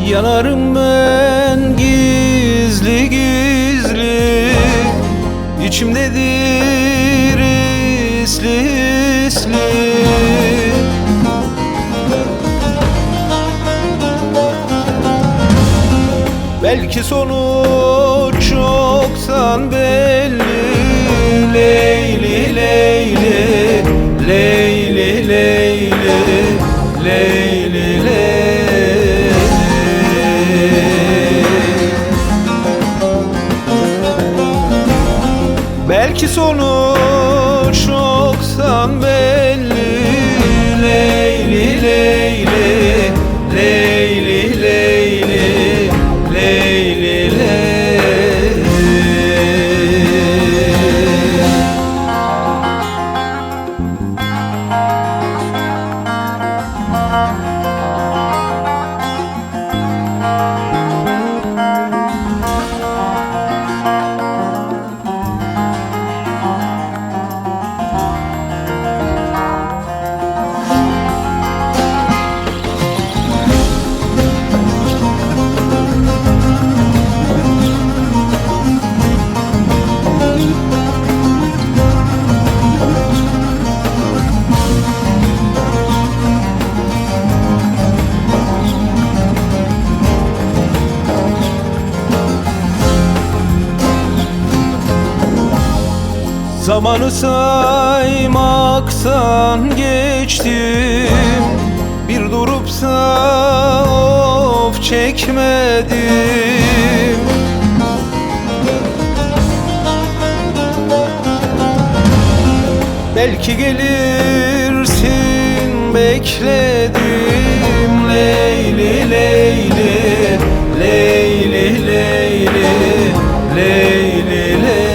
Yanarım ben gizli gizli, İçimdedir hisli hisli. Belki sonu çoktan belli. Leyli Leyli, Leyli Leyli, Leyli Leyli. Belki sonu çoktan belli. Leyli Leyli, Leyli Leyli, Leyli Leyli. Zamanı saymaktan geçtim, bir durup da of çekmedim. Belki gelirsin bekledim. Leyli Leyli, Leyli Leyli, Leyli Leyli.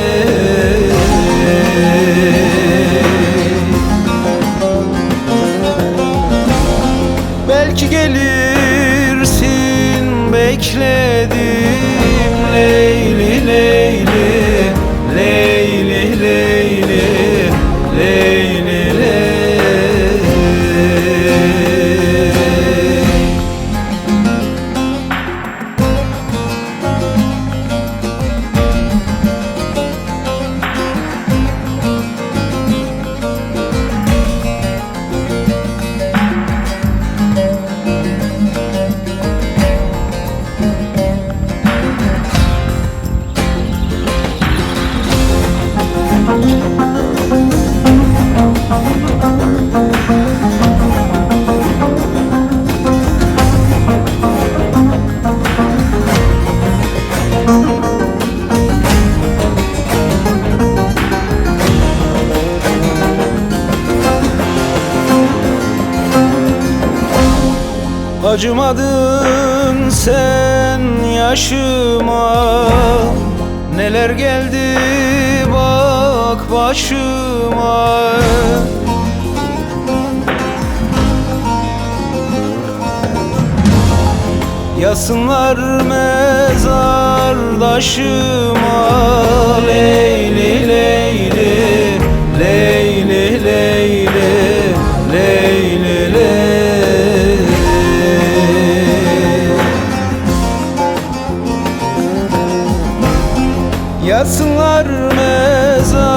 Belki gelirsin bekledim. Leyli Leyli, Leyli Leyli, Leyli Leyli. Acımadın sen yaşıma, neler geldi bak başıma. Yazsınlar mezardaşıma. Leyli Leyli, Leyli Leyli, Leyli Leyli. Yazsınlar mezardaşıma.